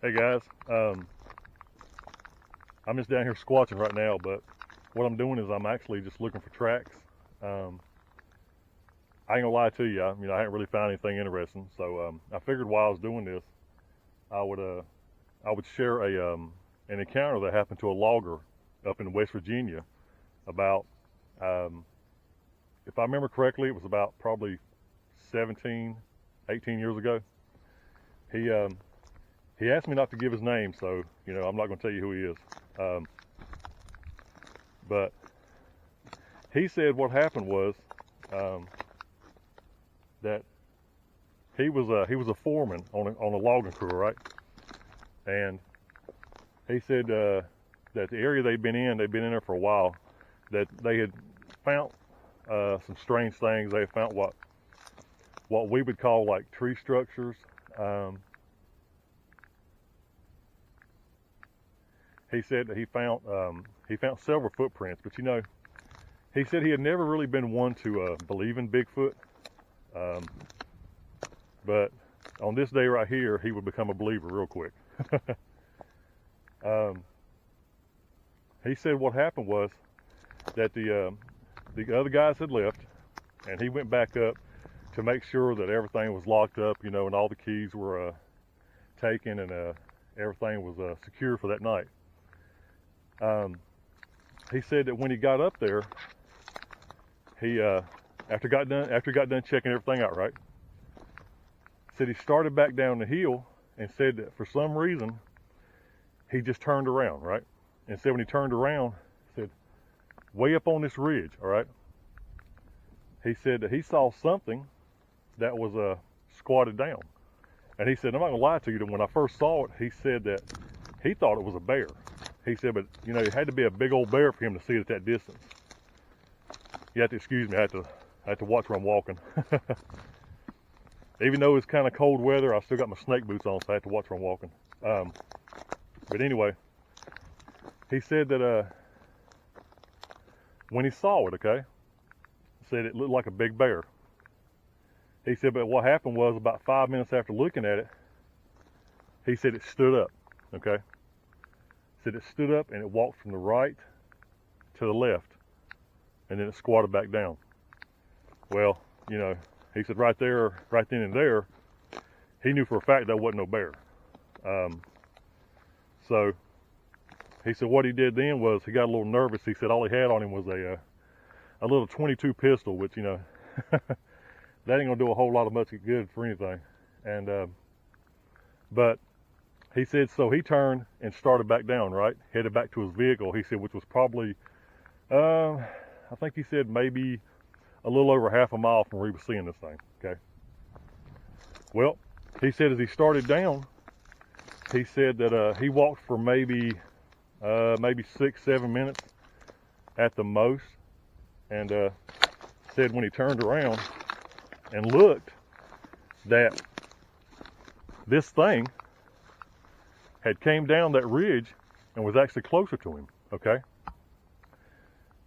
Hey guys, I'm just down here squatching right now, but what I'm doing is I'm actually just looking for tracks. I ain't gonna lie to you, I haven't really found anything interesting, so I figured while I was doing this, I would share an encounter that happened to a logger up in West Virginia about, if I remember correctly, it was about probably 17, 18 years ago. He asked me not to give his name, so I'm not going to tell you who he is. But he said what happened was that he was a foreman on a logging crew, right? And he said that the area they'd been in there for a while, that they had found some strange things. They had found what we would call like tree structures. He said that he found several footprints, but he said he had never really been one to believe in Bigfoot. But on this day right here, he would become a believer real quick. He said what happened was that the other guys had left, and he went back up to make sure that everything was locked up, and all the keys were taken, and everything was secure for that night. He said that when he got up there, he after he got done checking everything out, right? Said he started back down the hill and said that for some reason he just turned around, right? And said when he turned around, said way up on this ridge, all right? He said that he saw something that was squatted down, and he said, I'm not gonna lie to you, that when I first saw it, he said that he thought it was a bear. He said, but it had to be a big old bear for him to see it at that distance. You have to excuse me. I have to watch where I'm walking. Even though it's kind of cold weather, I still got my snake boots on, so I have to watch where I'm walking. But anyway, he said that when he saw it, okay, said it looked like a big bear. He said, but what happened was about 5 minutes after looking at it, he said it stood up, okay? Said it stood up and it walked from the right to the left, and then it squatted back down. Well, he said right then and there, he knew for a fact that wasn't no bear. So he said what he did then was he got a little nervous. He said all he had on him was a little 22 pistol, which that ain't gonna do a whole lot of much good for anything. And but he said, so he turned and started back down, right? Headed back to his vehicle, he said, which was probably, I think he said maybe a little over half a mile from where he was seeing this thing, okay? Well, he said as he started down, he said that he walked for maybe 6-7 minutes at the most, and said when he turned around and looked, that this thing had came down that ridge and was actually closer to him, okay?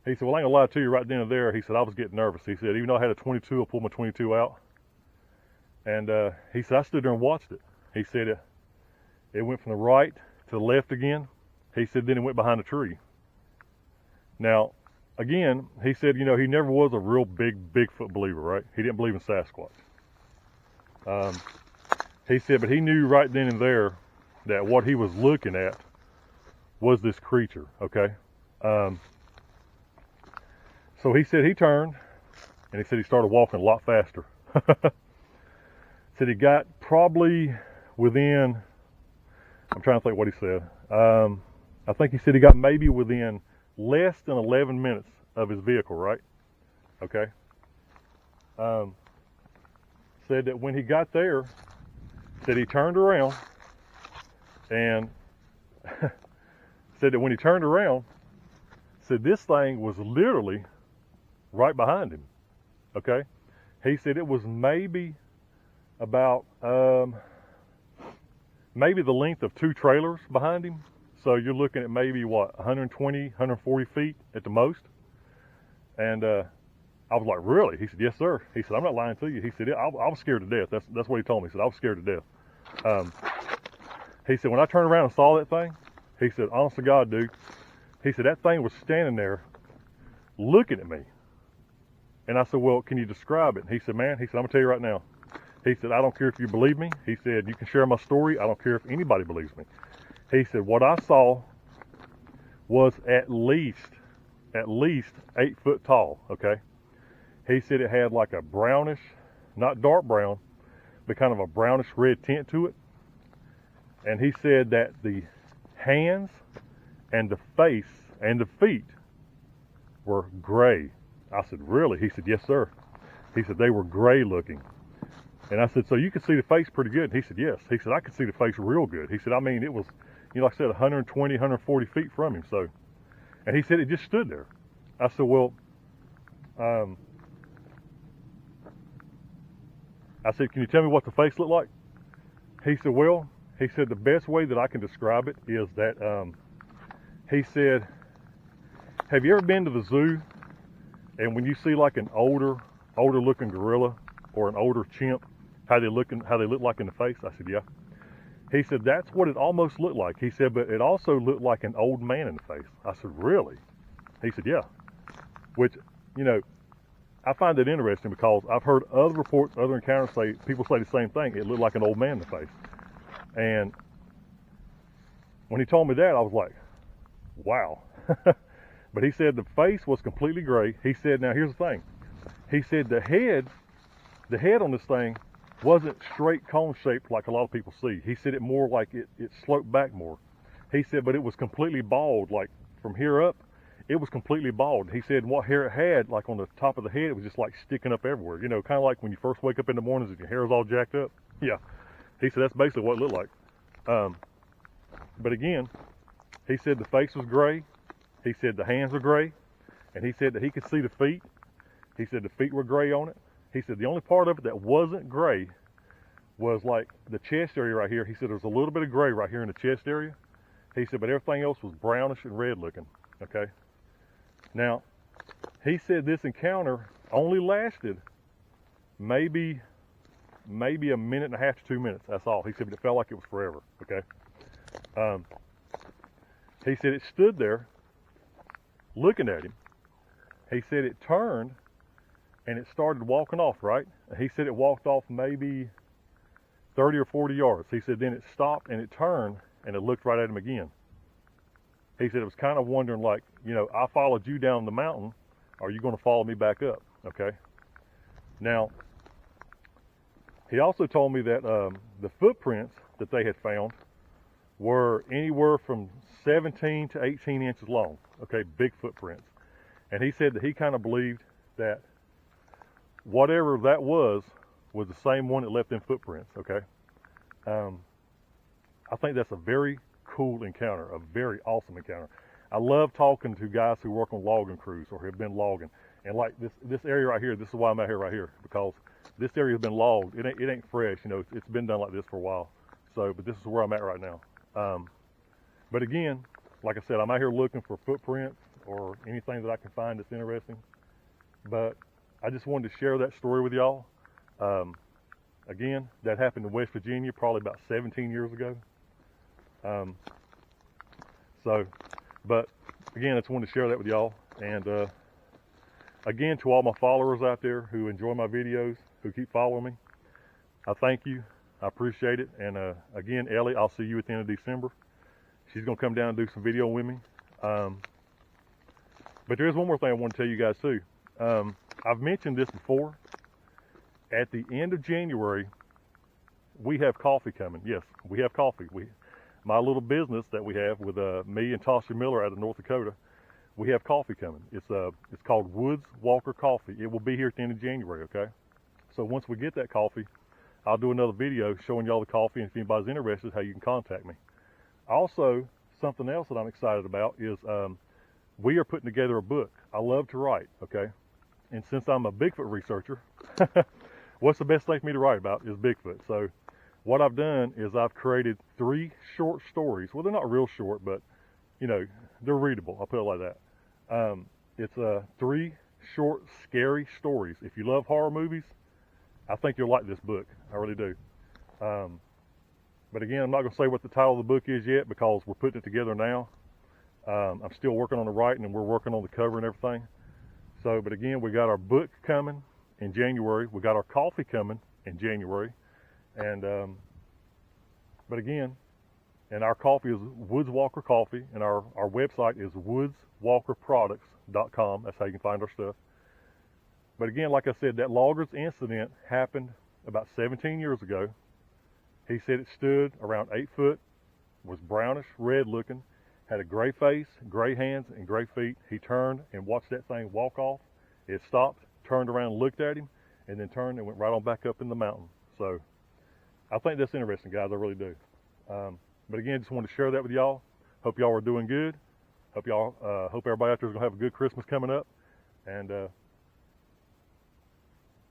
He said, well, I ain't gonna lie to you, right then and there, he said, I was getting nervous. He said, even though I had a 22, I pulled my 22 out. And he said, I stood there and watched it. He said it went from the right to the left again. He said, then it went behind a tree. Now, again, he said, he never was a real big Bigfoot believer, right? He didn't believe in Sasquatch. He said, but he knew right then and there that what he was looking at was this creature, okay? So he said he turned, and he said he started walking a lot faster. Said he got probably within, I'm trying to think what he said. I think he said he got maybe within less than 11 minutes of his vehicle, right? Okay. Said that when he got there, said he turned around, and said that when he turned around, said this thing was literally right behind him, okay? He said it was maybe about, maybe the length of 2 trailers behind him. So you're looking at maybe, 120, 140 feet at the most. And I was like, really? He said, yes, sir. He said, I'm not lying to you. He said, I was scared to death. That's what he told me. He said, I was scared to death. He said, when I turned around and saw that thing, he said, honest to God, dude, he said, that thing was standing there looking at me. And I said, well, can you describe it? He said, man, he said, I'm gonna tell you right now. He said, I don't care if you believe me. He said, you can share my story. I don't care if anybody believes me. He said, what I saw was at least 8 foot tall, okay? He said it had like a brownish, not dark brown, but kind of a brownish red tint to it. And he said that the hands and the face and the feet were gray. I said, really? He said, yes, sir. He said, they were gray looking. And I said, so you could see the face pretty good? And he said, yes. He said, I could see the face real good. He said, I mean, it was, you know, like I said, 120, 140 feet from him. So, and he said, it just stood there. I said, well, I said, can you tell me what the face looked like? He said, well, he said, the best way that I can describe it is that, he said, have you ever been to the zoo? And when you see like an older looking gorilla or an older chimp, how they look like in the face? I said, yeah. He said, that's what it almost looked like. He said, but it also looked like an old man in the face. I said, really? He said, yeah. Which, you know, I find that interesting because I've heard other reports, other encounters say, people say the same thing. It looked like an old man in the face. And when he told me that, I was like, wow. But he said the face was completely gray. He said, now here's the thing. He said the head on this thing wasn't straight cone shaped like a lot of people see. He said it more like it sloped back more. He said, but it was completely bald, like from here up, it was completely bald. He said what hair it had, like on the top of the head, it was just like sticking up everywhere. You know, kind of like when you first wake up in the mornings and your hair is all jacked up. Yeah. He said that's basically what it looked like. But again, he said the face was gray. He said the hands were gray. And he said that he could see the feet. He said the feet were gray on it. He said the only part of it that wasn't gray was like the chest area right here. He said there's a little bit of gray right here in the chest area. He said, but everything else was brownish and red looking. Okay. Now, he said this encounter only lasted maybe a minute and a half to 2 minutes. That's all. He said, but it felt like it was forever. Okay. He said it stood there looking at him. He said it turned and it started walking off, right? He said it walked off maybe 30 or 40 yards. He said then it stopped and it turned and it looked right at him again. He said it was kind of wondering like, you know, I followed you down the mountain. Are you going to follow me back up? Okay. Now, he also told me that the footprints that they had found were anywhere from 17 to 18 inches long. Okay, big footprints. And he said that he kind of believed that whatever that was the same one that left them footprints. Okay. I think that's a very cool encounter, a very awesome encounter. I love talking to guys who work on logging crews or have been logging. And like this area right here, this is why I'm out here right here, because this area has been logged. It ain't fresh, you know, it's been done like this for a while. So, but this is where I'm at right now. But again, like I said, I'm out here looking for footprints or anything that I can find that's interesting. But I just wanted to share that story with y'all. Again, that happened in West Virginia probably about 17 years ago. But again, I just wanted to share that with y'all. And again, to all my followers out there who enjoy my videos, who keep following me, I thank you. I appreciate it. And again, Ellie, I'll see you at the end of December. She's going to come down and do some video with me. But there's one more thing I want to tell you guys too. I've mentioned this before. At the end of January, we have coffee coming. Yes, we have coffee. My little business that we have with me and Tasha Miller out of North Dakota, we have coffee coming. It's called Woods Walker Coffee. It will be here at the end of January, okay? So once we get that coffee, I'll do another video showing y'all the coffee, and if anybody's interested, how you can contact me. Also, something else that I'm excited about is we are putting together a book. I love to write, okay? And since I'm a Bigfoot researcher, what's the best thing for me to write about is Bigfoot. So what I've done is I've created 3 short stories. Well, they're not real short, but, you know, they're readable. I'll put it like that. It's 3 short, scary stories. If you love horror movies, I think you'll like this book. I really do. But again, I'm not going to say what the title of the book is yet because we're putting it together now. I'm still working on the writing, and we're working on the cover and everything. So, but again, we got our book coming in January. We got our coffee coming in January. And, but again, and our coffee is Woods Walker Coffee, and our website is woodswalkerproducts.com. That's how you can find our stuff. But again, like I said, that loggers incident happened about 17 years ago. He said it stood around 8 foot, was brownish red looking, had a gray face, gray hands, and gray feet. He turned and watched that thing walk off. It stopped, turned around, looked at him, and then turned and went right on back up in the mountain. So I think that's interesting, guys. I really do. But again, just wanted to share that with y'all. Hope y'all are doing good. Hope everybody out there is gonna have a good Christmas coming up. And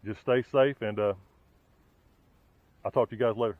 just stay safe, and I'll talk to you guys later.